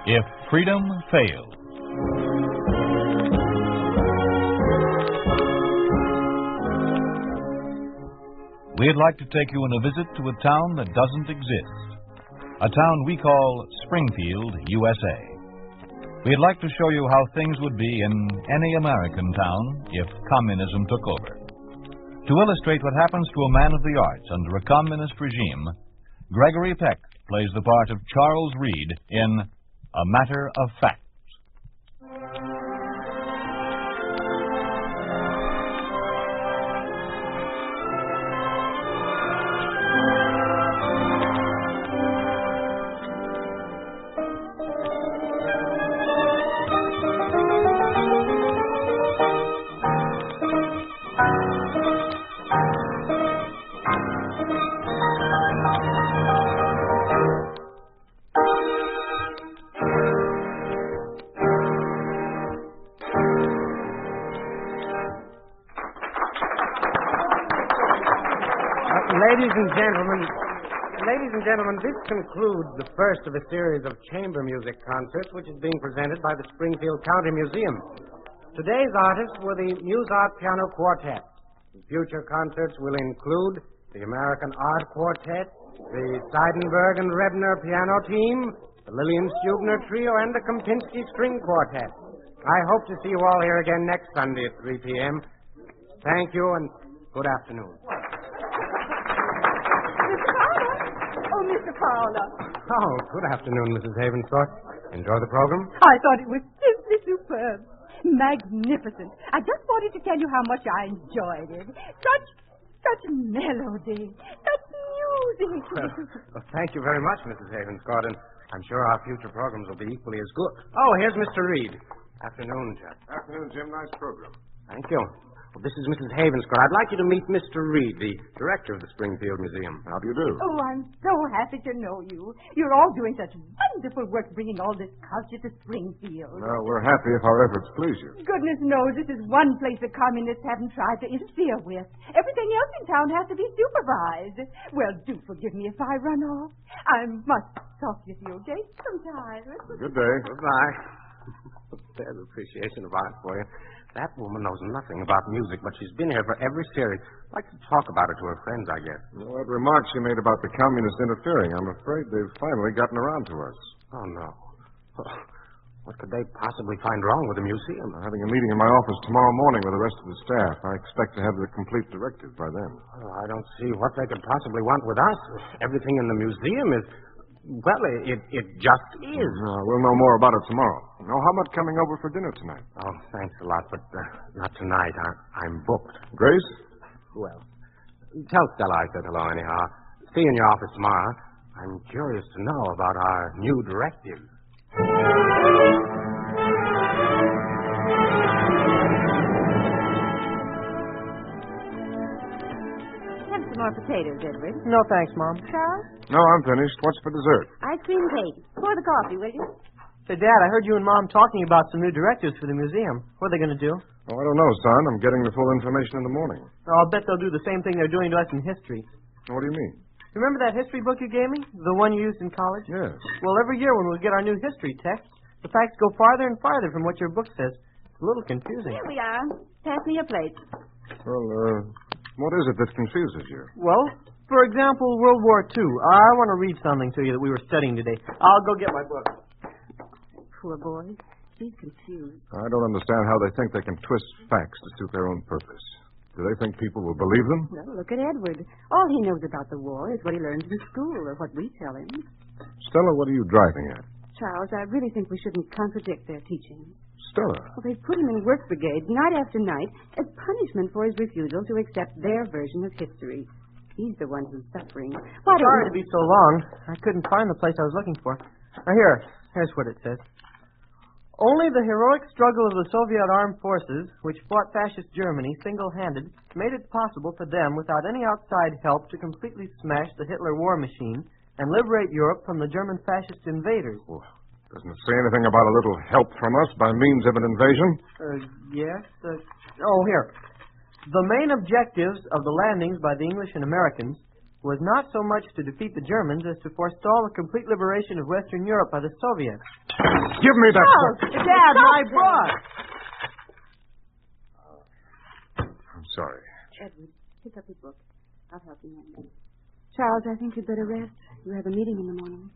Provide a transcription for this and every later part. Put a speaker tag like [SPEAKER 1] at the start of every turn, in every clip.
[SPEAKER 1] If Freedom Failed. We'd like to take you on a visit to a town that doesn't exist. A town we call Springfield, USA. We'd like to show you how things would be in any American town if communism took over. To illustrate what happens to a man of the arts under a communist regime, Gregory Peck plays the part of Charles Reed in A Matter of Fact.
[SPEAKER 2] Ladies and gentlemen, this concludes the first of a series of chamber music concerts which is being presented by the Springfield County Museum. Today's artists were the Muse-Art Piano Quartet. Future concerts will include the American Art Quartet, the Seidenberg and Rebner Piano Team, the Lillian-Stubner Trio, and the Kempinski String Quartet. I hope to see you all here again next Sunday at 3 p.m. Thank you and good afternoon.
[SPEAKER 3] Mr. Fowler.
[SPEAKER 2] Oh, good afternoon, Mrs. Havenscourt. Enjoy the program?
[SPEAKER 3] I thought it was simply superb. Magnificent. I just wanted to tell you how much I enjoyed it. Such melody. Such music.
[SPEAKER 2] Well, thank you very much, Mrs. Havenscourt, and I'm sure our future programs will be equally as good. Oh, here's Mr. Reed. Afternoon, Jack.
[SPEAKER 4] Afternoon, Jim. Nice program.
[SPEAKER 2] Thank you. Well, this is Mrs. Havenscourt. I'd like you to meet Mr. Reed, the director of the Springfield Museum.
[SPEAKER 4] How do you do?
[SPEAKER 3] Oh, I'm so happy to know you. You're all doing such wonderful work bringing all this culture to Springfield.
[SPEAKER 4] Well, we're happy if our efforts please you.
[SPEAKER 3] Goodness knows this is one place the communists haven't tried to interfere with. Everything else in town has to be supervised. Well, do forgive me if I run off. I must talk with you, Jake, sometime.
[SPEAKER 4] Good day.
[SPEAKER 2] Goodbye. There's appreciation of art for you. That woman knows nothing about music, but she's been here for every series. I'd like to talk about it to her friends, I guess.
[SPEAKER 4] Well, that remark she made about the communists interfering, I'm afraid they've finally gotten around to us.
[SPEAKER 2] Oh, no. What could they possibly find wrong with the museum?
[SPEAKER 4] I'm having a meeting in my office tomorrow morning with the rest of the staff. I expect to have the complete directive by then.
[SPEAKER 2] Oh, I don't see what they could possibly want with us. Everything in the museum is... Well, it just is.
[SPEAKER 4] We'll know more about it tomorrow. Now, how about coming over for dinner tonight?
[SPEAKER 2] Oh, thanks a lot, but not tonight. I'm booked.
[SPEAKER 4] Grace?
[SPEAKER 2] Well, tell Stella I said hello anyhow. See you in your office tomorrow. I'm curious to know about our new directives.
[SPEAKER 3] More potatoes, Edward.
[SPEAKER 5] No, thanks, Mom.
[SPEAKER 3] Charles?
[SPEAKER 4] No, I'm finished. What's for dessert?
[SPEAKER 3] Ice cream cake. Pour the coffee, will you?
[SPEAKER 5] Say, Dad, I heard you and Mom talking about some new directives for the museum. What are they going to do?
[SPEAKER 4] Oh, I don't know, son. I'm getting the full information in the morning.
[SPEAKER 5] Oh, I'll bet they'll do the same thing they're doing to us in history.
[SPEAKER 4] What do you mean?
[SPEAKER 5] Remember that history book you gave me? The one you used in college?
[SPEAKER 4] Yes.
[SPEAKER 5] Well, every year when we get our new history text, the facts go farther and farther from what your book says. It's a little confusing.
[SPEAKER 3] Here we are. Pass me your plate.
[SPEAKER 4] Well, what is it that confuses you?
[SPEAKER 5] Well, for example, World War II. I want to read something to you that we were studying today. I'll go get my book.
[SPEAKER 3] Poor boy. He's confused.
[SPEAKER 4] I don't understand how they think they can twist facts to suit their own purpose. Do they think people will believe them?
[SPEAKER 3] Well, look at Edward. All he knows about the war is what he learns in school or what we tell him.
[SPEAKER 4] Stella, what are you driving at?
[SPEAKER 3] Charles, I really think we shouldn't contradict their teaching.
[SPEAKER 4] Stella.
[SPEAKER 3] Well, they put him in work brigades night after night as punishment for his refusal to accept their version of history. He's the one who's suffering.
[SPEAKER 5] Sorry to be so long. I couldn't find the place I was looking for. Now, here's what it says. Only the heroic struggle of the Soviet armed forces, which fought fascist Germany single-handed, made it possible for them, without any outside help, to completely smash the Hitler war machine and liberate Europe from the German fascist invaders.
[SPEAKER 4] Well, doesn't it say anything about a little help from us by means of an invasion?
[SPEAKER 5] Yes. Here. The main objectives of the landings by the English and Americans was not so much to defeat the Germans as to forestall the complete liberation of Western Europe by the Soviets.
[SPEAKER 4] Give me that
[SPEAKER 3] Charles!
[SPEAKER 4] book.
[SPEAKER 5] Dad, my book!
[SPEAKER 4] I'm sorry.
[SPEAKER 3] Edward, pick up your book. I'll help you in a minute. Charles, I think you'd better rest. You have a meeting in the morning.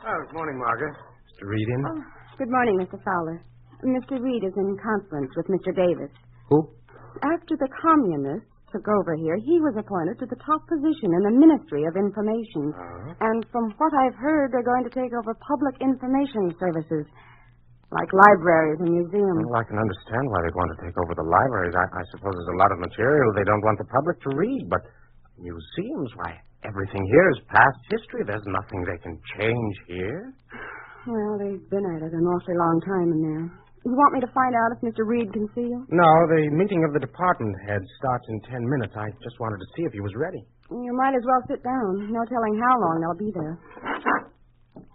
[SPEAKER 2] Good morning, Margaret. Mr. Reed in?
[SPEAKER 6] Oh, good morning, Mr. Fowler. Mr. Reed is in conference with Mr. Davis.
[SPEAKER 2] Who?
[SPEAKER 6] After the communists took over here, he was appointed to the top position in the Ministry of Information. And from what I've heard, they're going to take over public information services, like libraries and museums.
[SPEAKER 2] Well, I can understand why they'd want to take over the libraries. I suppose there's a lot of material they don't want the public to read, but museums, why, everything here is past history. There's nothing they can change here.
[SPEAKER 6] Well, they've been at it an awfully long time in there. You want me to find out if Mr. Reed can see you?
[SPEAKER 2] No, the meeting of the department heads starts in 10 minutes. I just wanted to see if he was ready.
[SPEAKER 6] You might as well sit down. No telling how long they'll be there.
[SPEAKER 4] I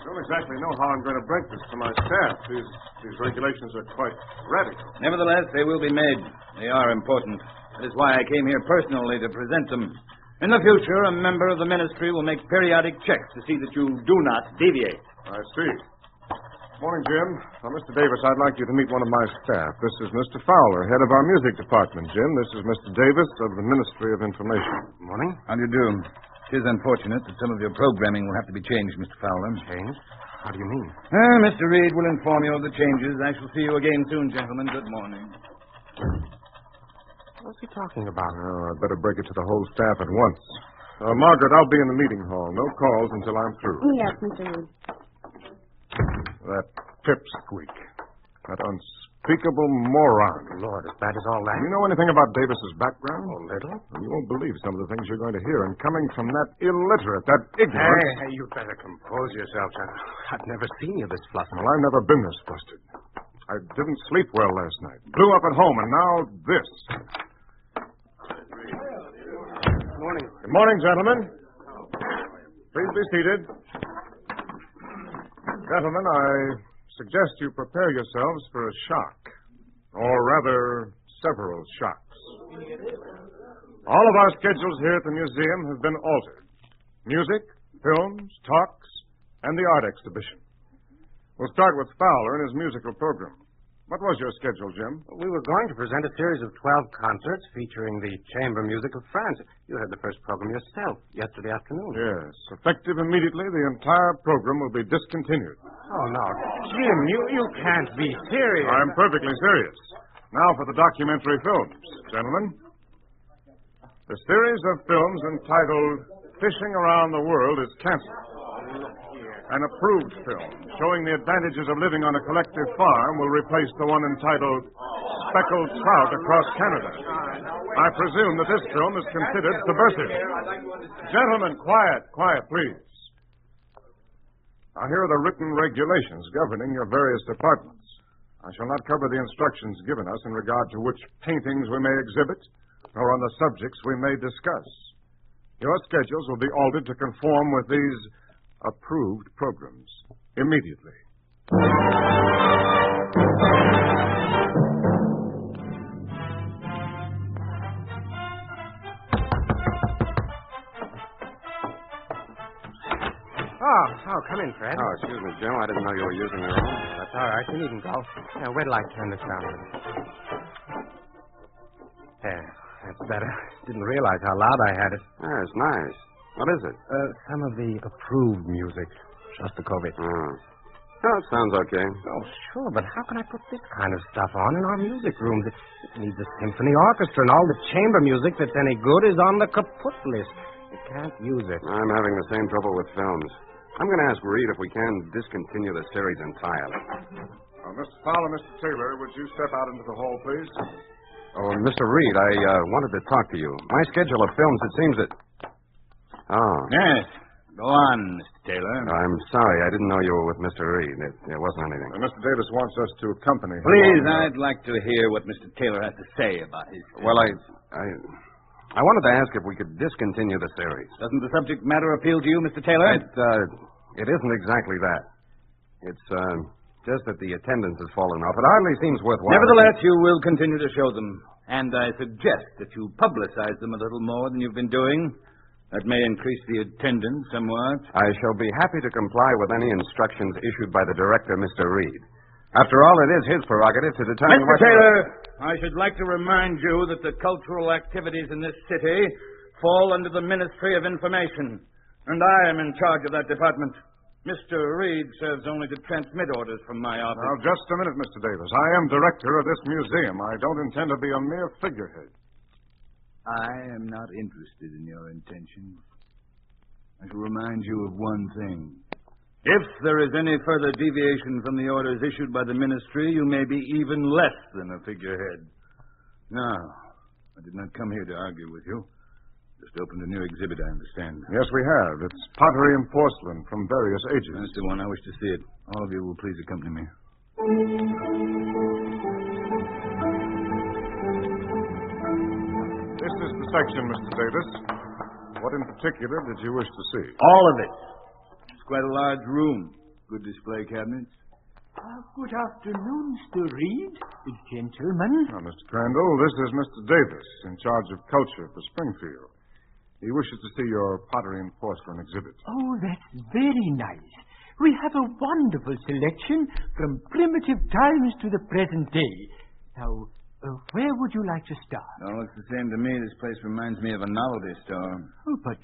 [SPEAKER 4] don't exactly know how I'm going to break this to my staff. These regulations are quite radical.
[SPEAKER 7] Nevertheless, they will be made. They are important. That is why I came here personally to present them. In the future, a member of the ministry will make periodic checks to see that you do not deviate.
[SPEAKER 4] I see. Morning, Jim. Mr. Davis, I'd like you to meet one of my staff. This is Mr. Fowler, head of our music department. Jim, this is Mr. Davis of the Ministry of Information.
[SPEAKER 2] Morning.
[SPEAKER 7] How do you do? It is unfortunate that some of your programming will have to be changed, Mr. Fowler.
[SPEAKER 2] Changed? How do you mean?
[SPEAKER 7] Mr. Reed will inform you of the changes. I shall see you again soon, gentlemen. Good morning.
[SPEAKER 2] What's he talking about?
[SPEAKER 4] Oh, I'd better break it to the whole staff at once. Margaret, I'll be in the meeting hall. No calls until I'm through.
[SPEAKER 6] Yes, Mr. Reed.
[SPEAKER 4] That pipsqueak. That unspeakable moron.
[SPEAKER 2] Lord, if that is all that.
[SPEAKER 4] Do you know anything about Davis's background?
[SPEAKER 2] A little.
[SPEAKER 4] You won't believe some of the things you're going to hear. And coming from that illiterate, that ignorant...
[SPEAKER 2] Hey, you'd better compose yourself, son. I've never seen you this flustered.
[SPEAKER 4] Well, I've never been this flustered. I didn't sleep well last night. Blew up at home, and now this.
[SPEAKER 2] Good morning.
[SPEAKER 4] Good morning, gentlemen. Please be seated. Gentlemen, I suggest you prepare yourselves for a shock. Or rather, several shocks. All of our schedules here at the museum have been altered. Music, films, talks, and the art exhibition. We'll start with Fowler and his musical program. What was your schedule, Jim?
[SPEAKER 2] We were going to present a series of 12 concerts featuring the chamber music of France. You had the first program yourself yesterday afternoon.
[SPEAKER 4] Yes. Effective immediately, the entire program will be discontinued.
[SPEAKER 2] Oh, no. Jim, you can't be serious.
[SPEAKER 4] I'm perfectly serious. Now for the documentary films, gentlemen. The series of films entitled Fishing Around the World is canceled. An approved film showing the advantages of living on a collective farm will replace the one entitled Speckled Trout Across Canada. I presume that this film is considered subversive. Gentlemen, quiet, please. Now, here are the written regulations governing your various departments. I shall not cover the instructions given us in regard to which paintings we may exhibit, nor on the subjects we may discuss. Your schedules will be altered to conform with these approved programs immediately.
[SPEAKER 2] Oh, come in, Fred.
[SPEAKER 8] Oh, excuse me, Jim. I didn't know you were using your own.
[SPEAKER 2] That's all right. You needn't go. Now, wait till I turn this down a little. There, that's better. Didn't realize how loud I had it.
[SPEAKER 8] Yeah, it's nice. What is it?
[SPEAKER 2] Some of the approved music. Shostakovich.
[SPEAKER 8] Oh, it sounds okay.
[SPEAKER 2] Oh, sure, but how can I put this kind of stuff on in our music rooms? It needs a symphony orchestra, and all the chamber music that's any good is on the kaput list. You can't use it.
[SPEAKER 8] I'm having the same trouble with films. I'm going to ask Reed if we can discontinue the series entirely.
[SPEAKER 4] Mr. Fowler, Mr. Taylor, would you step out into the hall, please?
[SPEAKER 8] Oh, Mr. Reed, I wanted to talk to you. My schedule of films, it seems that... Oh.
[SPEAKER 7] Yes. Go on, Mr. Taylor.
[SPEAKER 8] I'm sorry. I didn't know you were with Mr. Reed. It wasn't anything.
[SPEAKER 4] Mr. Davis wants us to accompany him.
[SPEAKER 7] Please, I'd like to hear what Mr. Taylor has to say about his...
[SPEAKER 8] Well, I wanted to ask if we could discontinue the series.
[SPEAKER 7] Doesn't the subject matter appeal to you, Mr. Taylor?
[SPEAKER 8] It isn't exactly that. It's just that the attendance has fallen off. It hardly seems worthwhile.
[SPEAKER 7] Nevertheless, you will continue to show them. And I suggest that you publicize them a little more than you've been doing. That may increase the attendance somewhat.
[SPEAKER 8] I shall be happy to comply with any instructions issued by the director, Mr. Reed. After all, it is his prerogative to determine
[SPEAKER 7] Mr. Taylor, I should like to remind you that the cultural activities in this city fall under the Ministry of Information, and I am in charge of that department. Mr. Reed serves only to transmit orders from my office.
[SPEAKER 4] Now, just a minute, Mr. Davis. I am director of this museum. I don't intend to be a mere figurehead.
[SPEAKER 7] I am not interested in your intentions. I shall remind you of one thing. If there is any further deviation from the orders issued by the ministry, you may be even less than a figurehead. Now, I did not come here to argue with you. Just opened a new exhibit, I understand.
[SPEAKER 4] Yes, we have. It's pottery and porcelain from various ages.
[SPEAKER 7] That's the one. I wish to see it. All of you will please accompany me.
[SPEAKER 4] This is the section, Mr. Davis. What in particular did you wish to see?
[SPEAKER 7] All of it. It's quite a large room. Good display cabinets.
[SPEAKER 9] Good afternoon, Mr. Reed. Gentlemen.
[SPEAKER 4] Now, Mr. Crandall, this is Mr. Davis, in charge of culture for Springfield. He wishes to see your pottery and porcelain exhibit.
[SPEAKER 9] Oh, that's very nice. We have a wonderful selection from primitive times to the present day. Now, where would you like to start?
[SPEAKER 7] Oh, it's the same to me. This place reminds me of a novelty store.
[SPEAKER 9] Oh, but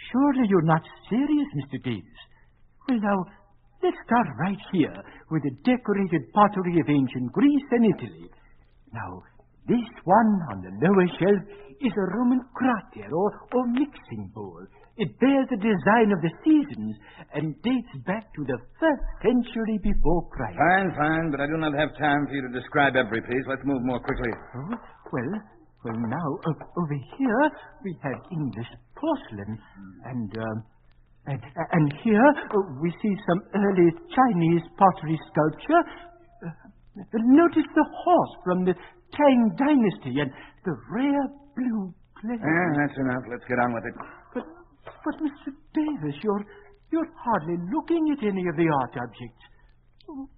[SPEAKER 9] surely you're not serious, Mr. Davis. Well, now, let's start right here with the decorated pottery of ancient Greece and Italy. Now, this one on the lower shelf is a Roman crater or mixing bowl. It bears the design of the seasons and dates back to the 1st century before Christ.
[SPEAKER 7] Fine, but I do not have time for you to describe every piece. Let's move more quickly.
[SPEAKER 9] Oh, well, now, over here we have English porcelain and here we see some early Chinese pottery sculpture. Notice the horse from the Tang Dynasty and the rare blue clay.
[SPEAKER 7] That's enough. Let's get on with it.
[SPEAKER 9] But Mr. Davis, you're hardly looking at any of the art objects.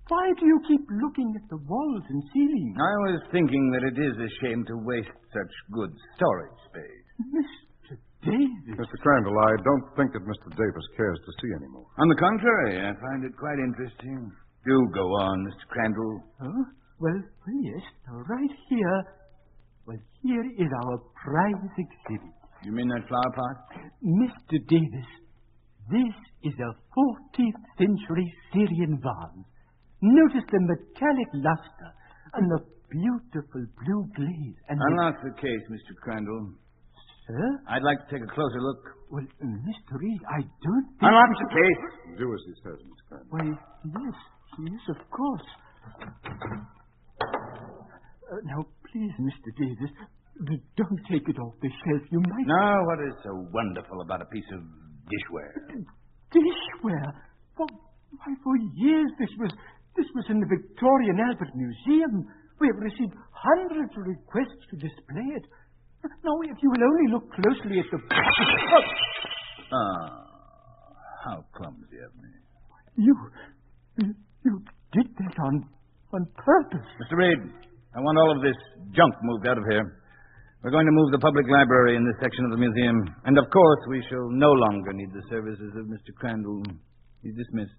[SPEAKER 9] Why do you keep looking at the walls and ceiling?
[SPEAKER 7] I was thinking that it is a shame to waste such good storage space.
[SPEAKER 9] Mr. Davis.
[SPEAKER 4] Mr. Crandall, I don't think that Mr. Davis cares to see any more.
[SPEAKER 7] On the contrary, I find it quite interesting. Do go on, Mr. Crandall.
[SPEAKER 9] Oh, well, yes. Now, right here. Well, here is our prize exhibit.
[SPEAKER 7] You mean that flower pot?
[SPEAKER 9] Mr. Davis, this is a 14th century Syrian vase. Notice the metallic luster and the beautiful blue glaze. And
[SPEAKER 7] unlock the case, Mr. Crandall.
[SPEAKER 9] Sir?
[SPEAKER 7] I'd like to take a closer look.
[SPEAKER 9] Well, Mr. Reed, I don't think...
[SPEAKER 7] Unlock the case.
[SPEAKER 4] Do as he says, Mr. Crandall.
[SPEAKER 9] Why, yes, of course. Now, please, Mr. Davis, don't take it off the shelf. You might...
[SPEAKER 7] Now, what is so wonderful about a piece of dishware?
[SPEAKER 9] Dishware? Why, for years this was in the Victorian Albert Museum. We have received hundreds of requests to display it. Now, if you will only look closely at the...
[SPEAKER 7] How clumsy of me.
[SPEAKER 9] You did that on purpose.
[SPEAKER 7] Mr. Reed, I want all of this junk moved out of here. We're going to move the public library in this section of the museum. And, of course, we shall no longer need the services of Mr. Crandall. He's dismissed.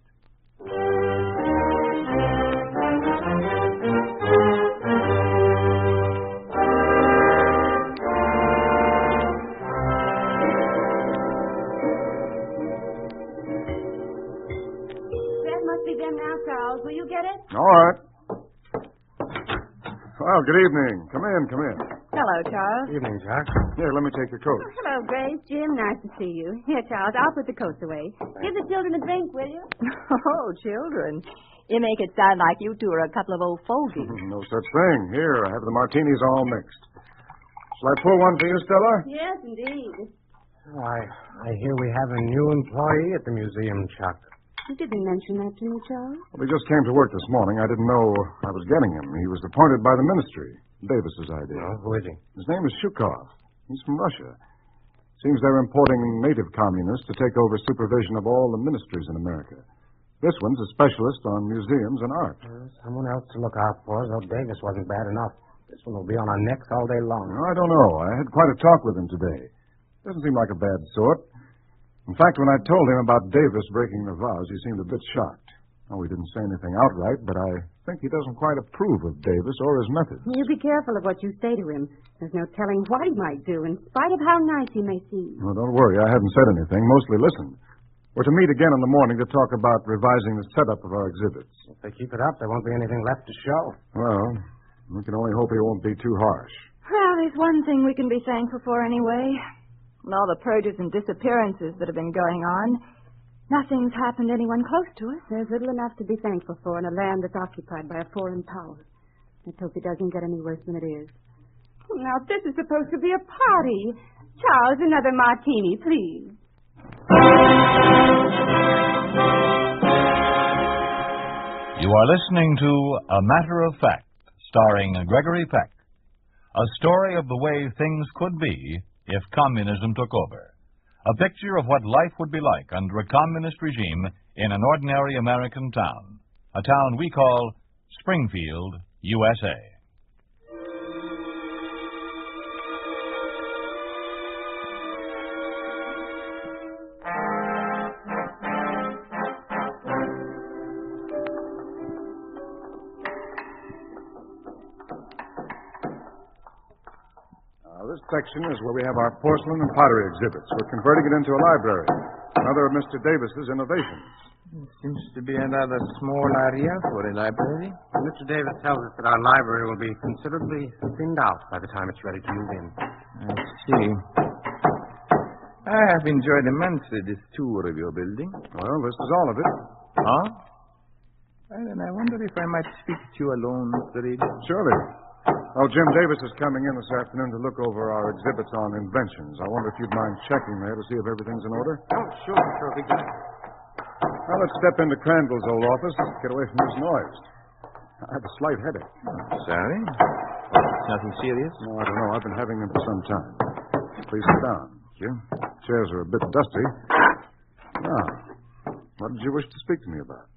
[SPEAKER 3] That must be them now, Charles. Will you get it?
[SPEAKER 4] All right. Well, good evening. Come in.
[SPEAKER 6] Hello, Charles.
[SPEAKER 4] Evening, Jack. Here, let me take your coat.
[SPEAKER 6] Hello, Grace. Jim, nice to see you. Here, Charles, I'll put the coats away. Give the children a drink, will you?
[SPEAKER 10] Oh, children. You make it sound like you two are a couple of old fogies.
[SPEAKER 4] No such thing. Here, I have the martinis all mixed. Shall I pour one for you, Stella?
[SPEAKER 6] Yes, indeed.
[SPEAKER 2] I hear we have a new employee at the museum, Chuck.
[SPEAKER 6] You didn't mention that to me, Charles.
[SPEAKER 4] Well, he just came to work this morning. I didn't know I was getting him. He was appointed by the ministry. Davis's idea.
[SPEAKER 2] Oh, who is he?
[SPEAKER 4] His name is Shukov. He's from Russia. Seems they're importing native communists to take over supervision of all the ministries in America. This one's a specialist on museums and art.
[SPEAKER 2] Someone else to look out for, though Davis wasn't bad enough. This one will be on our necks all day long.
[SPEAKER 4] No, I don't know. I had quite a talk with him today. Doesn't seem like a bad sort. In fact, when I told him about Davis breaking the vows, he seemed a bit shocked. Oh, he didn't say anything outright, but I think he doesn't quite approve of Davis or his methods.
[SPEAKER 6] You be careful of what you say to him. There's no telling what he might do, in spite of how nice he may seem.
[SPEAKER 4] Well, don't worry. I haven't said anything. Mostly listened. We're to meet again in the morning to talk about revising the setup of our exhibits.
[SPEAKER 2] If they keep it up, there won't be anything left to show.
[SPEAKER 4] Well, we can only hope he won't be too harsh.
[SPEAKER 10] Well, there's one thing we can be thankful for anyway. And all the purges and disappearances that have been going on, nothing's happened to anyone close to us.
[SPEAKER 6] There's little enough to be thankful for in a land that's occupied by a foreign power. Let's hope it doesn't get any worse than it is.
[SPEAKER 3] Now, this is supposed to be a party. Charles, another martini, please.
[SPEAKER 1] You are listening to A Matter of Fact, starring Gregory Peck. A story of the way things could be if communism took over. A picture of what life would be like under a communist regime in an ordinary American town. A town we call Springfield, USA.
[SPEAKER 4] This section is where we have our porcelain and pottery exhibits. We're converting it into a library. Another of Mr. Davis's innovations.
[SPEAKER 11] It seems to be a rather small area for a library.
[SPEAKER 2] Mr. Davis tells us that our library will be considerably thinned out by the time it's ready to move in.
[SPEAKER 11] I see. I have enjoyed immensely this tour of your building.
[SPEAKER 4] Well, this is all of it.
[SPEAKER 11] Huh? Well, then I wonder if I might speak to you alone, Mr. Reed.
[SPEAKER 4] Surely. Oh, Jim Davis is coming in this afternoon to look over our exhibits on inventions. I wonder if you'd mind checking there to see if everything's in order.
[SPEAKER 2] Oh, sure, be good.
[SPEAKER 4] Now, let's step into Crandall's old office. Get away from this noise. I have a slight headache.
[SPEAKER 11] Sorry? It's nothing serious?
[SPEAKER 4] No, I don't know. I've been having them for some time. Please sit down. Thank you. Chairs are a bit dusty. Now, what did you wish to speak to me about?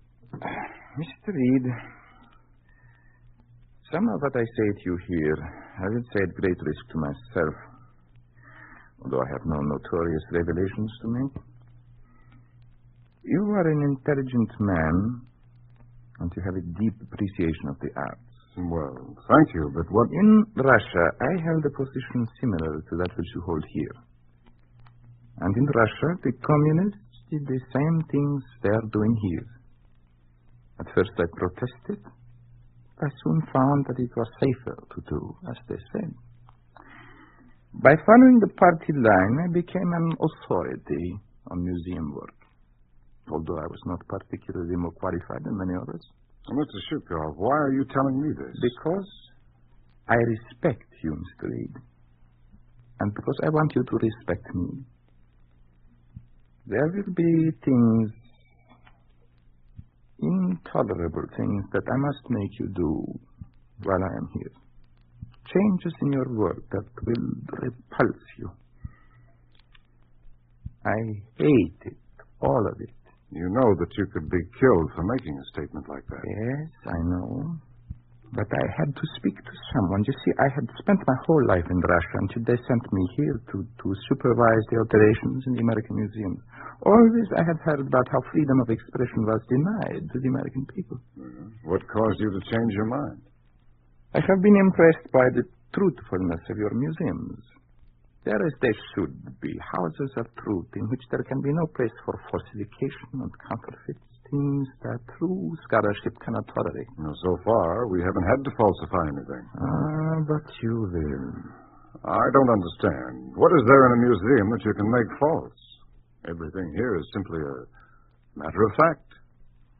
[SPEAKER 11] Mr. Reed, some of what I say to you here, I will say at great risk to myself, although I have no notorious revelations to make. You are an intelligent man, and you have a deep appreciation of the arts.
[SPEAKER 4] Well, thank you, but what...
[SPEAKER 11] In Russia, I held a position similar to that which you hold here. And in Russia, the communists did the same things they are doing here. At first I protested. I soon found that it was safer to do as they said. By following the party line, I became an authority on museum work, although I was not particularly more qualified than many others.
[SPEAKER 4] Mr. Shukov, why are you telling me this?
[SPEAKER 11] Because I respect you, Mr. Reed, and because I want you to respect me. There will be things, intolerable things, that I must make you do while I am here. Changes in your work that will repulse you. I hate it, all of it.
[SPEAKER 4] You know that you could be killed for making a statement like that.
[SPEAKER 11] Yes, I know. But I had to speak to someone. You see, I had spent my whole life in Russia until they sent me here to supervise the alterations in the American museums. Always I had heard about how freedom of expression was denied to the American people.
[SPEAKER 4] What caused you to change your mind?
[SPEAKER 11] I have been impressed by the truthfulness of your museums. There as they should be, houses of truth in which there can be no place for falsification and counterfeits, things that true scholarship cannot tolerate.
[SPEAKER 4] Well, so far, we haven't had to falsify anything.
[SPEAKER 11] But you will.
[SPEAKER 4] I don't understand. What is there in a museum that you can make false? Everything here is simply a matter of fact.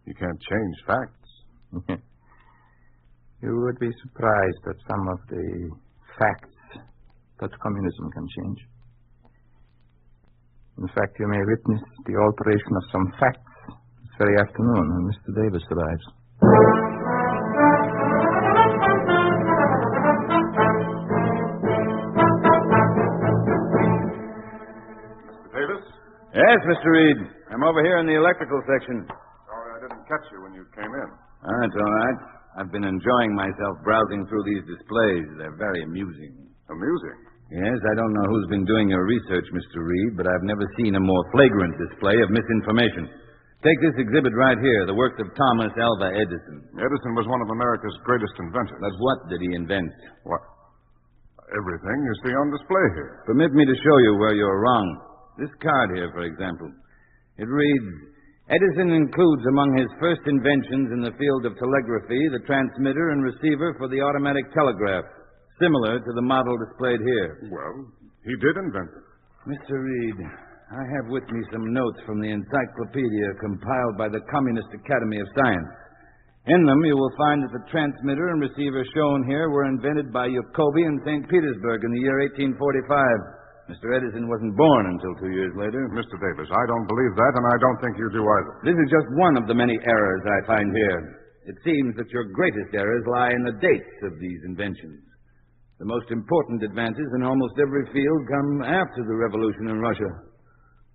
[SPEAKER 4] You can't change facts.
[SPEAKER 11] You would be surprised at some of the facts that communism can change. In fact, you may witness the alteration of some facts this very afternoon when Mr. Davis arrives.
[SPEAKER 4] Mr. Davis?
[SPEAKER 7] Yes, Mr. Reed. I'm over here in the electrical section.
[SPEAKER 4] Sorry I didn't catch you when you came in.
[SPEAKER 7] That's all right. I've been enjoying myself browsing through these displays. They're very amusing.
[SPEAKER 4] Amusing?
[SPEAKER 7] Yes, I don't know who's been doing your research, Mr. Reed, but I've never seen a more flagrant display of misinformation. Take this exhibit right here, the works of Thomas Alva Edison.
[SPEAKER 4] Edison was one of America's greatest inventors.
[SPEAKER 7] But what did he invent?
[SPEAKER 4] What? Everything you see on display here.
[SPEAKER 7] Permit me to show you where you're wrong. This card here, for example. It reads, Edison includes among his first inventions in the field of telegraphy the transmitter and receiver for the automatic telegraph, similar to the model displayed here.
[SPEAKER 4] Well, he did invent it.
[SPEAKER 7] Mr. Reed, I have with me some notes from the encyclopedia compiled by the Communist Academy of Science. In them, you will find that the transmitter and receiver shown here were invented by Jacobi in St. Petersburg in the year 1845. Mr. Edison wasn't born until 2 years later.
[SPEAKER 4] Mr. Davis, I don't believe that, and I don't think you do either.
[SPEAKER 7] This is just one of the many errors I find here. It seems that your greatest errors lie in the dates of these inventions. The most important advances in almost every field come after the revolution in Russia.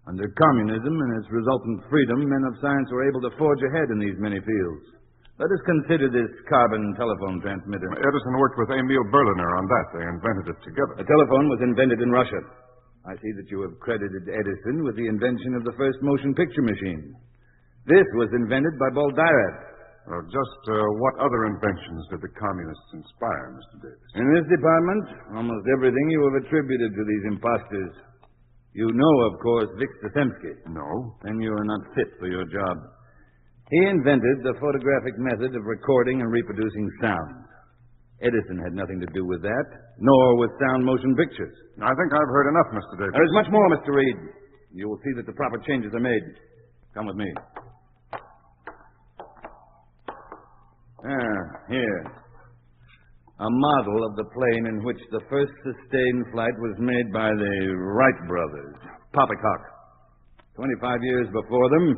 [SPEAKER 7] Under communism and its resultant freedom, men of science were able to forge ahead in these many fields. Let us consider this carbon telephone transmitter.
[SPEAKER 4] Edison worked with Emil Berliner on that. They invented it together.
[SPEAKER 7] The telephone was invented in Russia. I see that you have credited Edison with the invention of the first motion picture machine. This was invented by Boldyrev.
[SPEAKER 4] What other inventions did the communists inspire, Mr. Davis?
[SPEAKER 7] In this department, almost everything you have attributed to these imposters. You know, of course, Viktor-Semsky.
[SPEAKER 4] No.
[SPEAKER 7] Then you are not fit for your job. He invented the photographic method of recording and reproducing sound. Edison had nothing to do with that, nor with sound motion pictures.
[SPEAKER 4] I think I've heard enough, Mr. Davis.
[SPEAKER 7] There is much more, Mr. Reed. You will see that the proper changes are made. Come with me. Here. A model of the plane in which the first sustained flight was made by the Wright brothers, Poppycock. 25 years before them,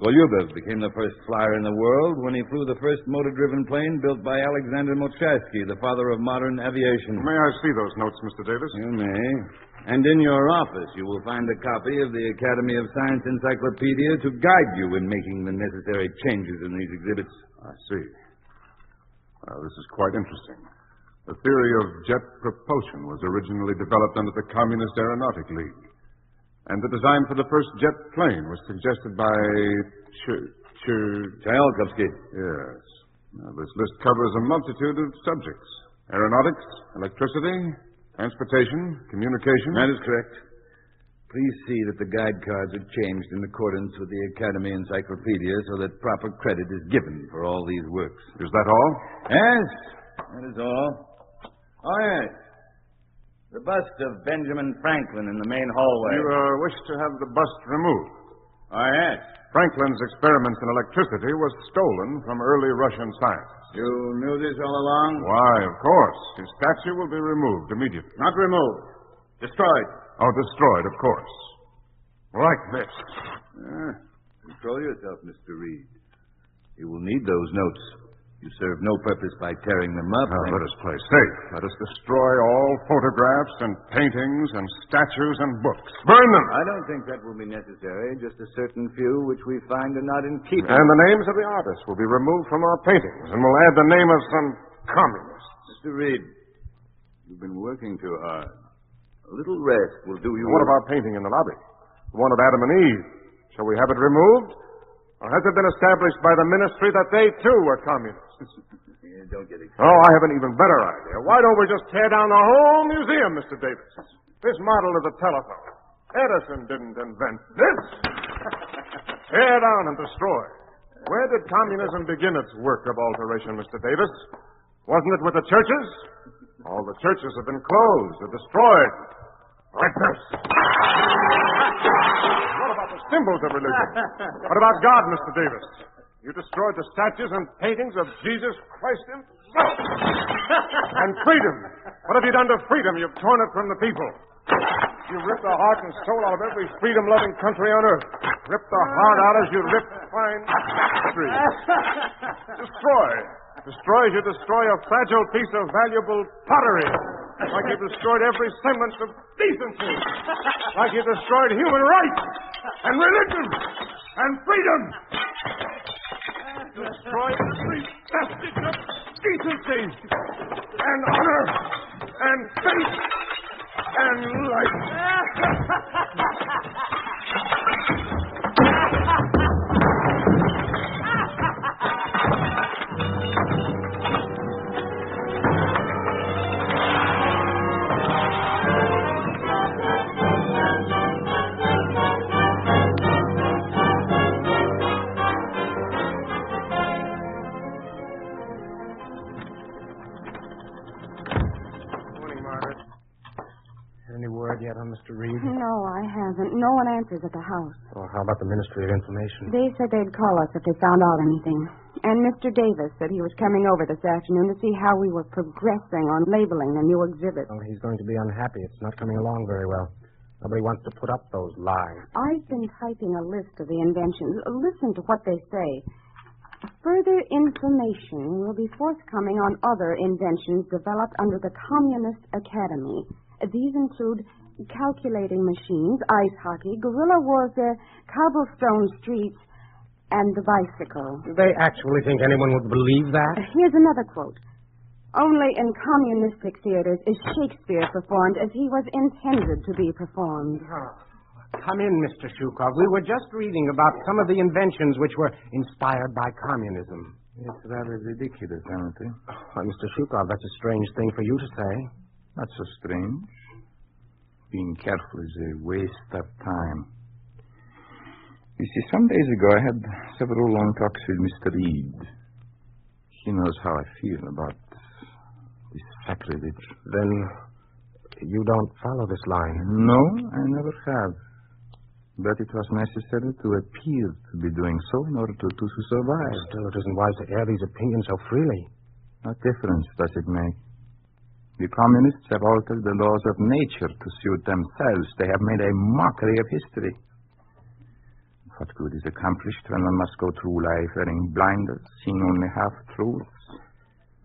[SPEAKER 7] Golubev became the first flyer in the world when he flew the first motor-driven plane built by Alexander Moshasky, the father of modern aviation.
[SPEAKER 4] May I see those notes, Mr. Davis?
[SPEAKER 7] You may. And in your office, you will find a copy of the Academy of Science Encyclopedia to guide you in making the necessary changes in these exhibits.
[SPEAKER 4] I see. This is quite interesting. The theory of jet propulsion was originally developed under the Communist Aeronautic League. And the design for the first jet plane was suggested by
[SPEAKER 7] Tsiolkovsky.
[SPEAKER 4] Yes. Now, this list covers a multitude of subjects. Aeronautics, electricity, transportation, communication.
[SPEAKER 7] That is correct. Please see that the guide cards are changed in accordance with the Academy Encyclopedia so that proper credit is given for all these works.
[SPEAKER 4] Is that all?
[SPEAKER 7] Yes, that is all. Oh, yes. The bust of Benjamin Franklin in the main hallway.
[SPEAKER 4] You wish to have the bust removed?
[SPEAKER 7] Oh, yes.
[SPEAKER 4] Franklin's experiments in electricity was stolen from early Russian scientists.
[SPEAKER 7] You knew this all along?
[SPEAKER 4] Why, of course. His statue will be removed immediately.
[SPEAKER 7] Not removed. Destroyed.
[SPEAKER 4] Oh, destroyed, of course. Like this.
[SPEAKER 7] Control yourself, Mr. Reed. You will need those notes. You serve no purpose by tearing them up.
[SPEAKER 4] Now, let us play safe. Let us destroy all photographs and paintings and statues and books. Burn them!
[SPEAKER 7] I don't think that will be necessary. Just a certain few which we find are not in keeping.
[SPEAKER 4] And the names of the artists will be removed from our paintings, and we'll add the name of some communists.
[SPEAKER 7] Mr. Reed, you've been working too hard. A little rest will do you.
[SPEAKER 4] What about painting in the lobby? The one of Adam and Eve. Shall we have it removed? Or has it been established by the ministry that they, too, were communists?
[SPEAKER 7] Don't get excited.
[SPEAKER 4] Oh, I have an even better idea. Why don't we just tear down the whole museum, Mr. Davis? This model is a telephone. Edison didn't invent this. Tear down and destroy. Where did communism begin its work of alteration, Mr. Davis? Wasn't it with the churches? All the churches have been closed or destroyed. Like this. What about the symbols of religion? What about God, Mr. Davis? You destroyed the statues and paintings of Jesus Christ himself. And freedom. What have you done to freedom? You've torn it from the people. You rip the heart and soul out of every freedom-loving country on earth. Rip the heart out as you rip fine factories. Destroy. Destroy as you destroy a fragile piece of valuable pottery. Like you destroyed every semblance of decency. Like you destroyed human rights and religion and freedom. Destroy every vestige of decency and honor and faith and life.
[SPEAKER 2] Yet on Mr. Reed?
[SPEAKER 6] No, I haven't. No one answers at the house.
[SPEAKER 2] Well, how about the Ministry of Information?
[SPEAKER 6] They said they'd call us if they found out anything. And Mr. Davis said he was coming over this afternoon to see how we were progressing on labeling the new exhibit.
[SPEAKER 2] Well, he's going to be unhappy. It's not coming along very well. Nobody wants to put up those lines.
[SPEAKER 6] I've been typing a list of the inventions. Listen to what they say. Further information will be forthcoming on other inventions developed under the Communist Academy. These include calculating machines, ice hockey, guerrilla warfare, cobblestone streets, and the bicycle.
[SPEAKER 2] Do they actually think anyone would believe that?
[SPEAKER 6] Here's another quote. Only in communistic theaters is Shakespeare performed as he was intended to be performed.
[SPEAKER 2] Come in, Mr. Shukov. We were just reading about some of the inventions which were inspired by communism.
[SPEAKER 11] It's rather ridiculous, isn't it?
[SPEAKER 2] Well, Mr. Shukov, that's a strange thing for you to say.
[SPEAKER 11] Not so strange. Being careful is a waste of time. You see, some days ago I had several long talks with Mr. Reed. He knows how I feel about this sacrilege.
[SPEAKER 2] Then you don't follow this line?
[SPEAKER 11] No, I never have. But it was necessary to appear to be doing so in order to survive.
[SPEAKER 2] Still, it isn't wise to air these opinions so freely.
[SPEAKER 11] What difference does it make? The communists have altered the laws of nature to suit themselves. They have made a mockery of history. What good is accomplished when one must go through life wearing blinders, seeing only half-truths?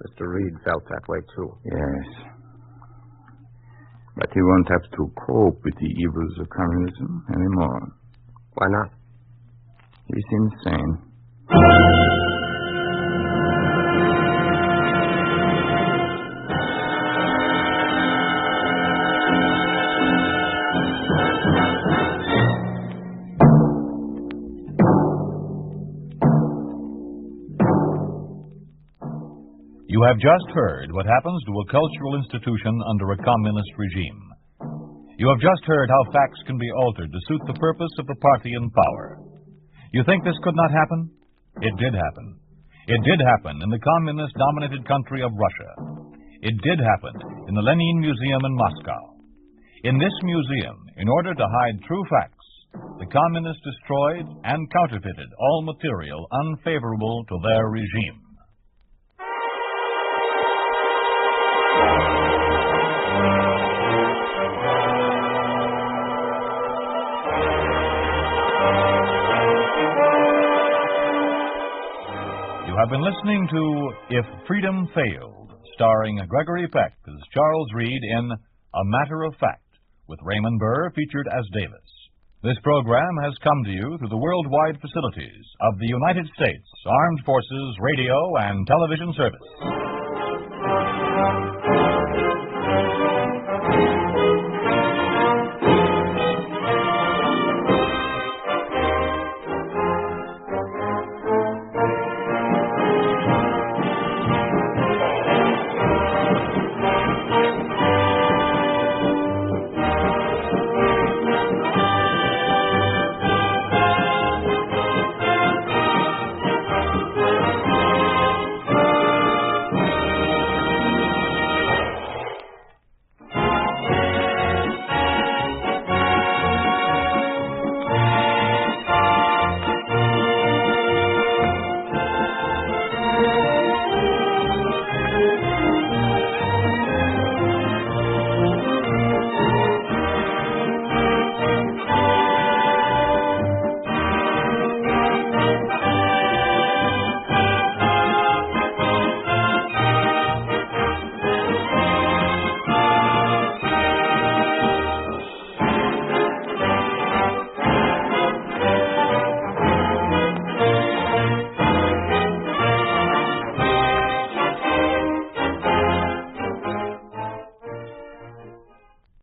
[SPEAKER 2] Mr. Reed felt that way, too.
[SPEAKER 11] Yes. But he won't have to cope with the evils of communism anymore.
[SPEAKER 2] Why not?
[SPEAKER 11] He's insane.
[SPEAKER 1] You have just heard what happens to a cultural institution under a communist regime. You have just heard how facts can be altered to suit the purpose of the party in power. You think this could not happen? It did happen. It did happen in the communist-dominated country of Russia. It did happen in the Lenin Museum in Moscow. In this museum, in order to hide true facts, the communists destroyed and counterfeited all material unfavorable to their regime. You have been listening to If Freedom Failed, starring Gregory Peck as Charles Reed in A Matter of Fact, with Raymond Burr featured as Davis. This program has come to you through the worldwide facilities of the United States Armed Forces Radio and Television Service.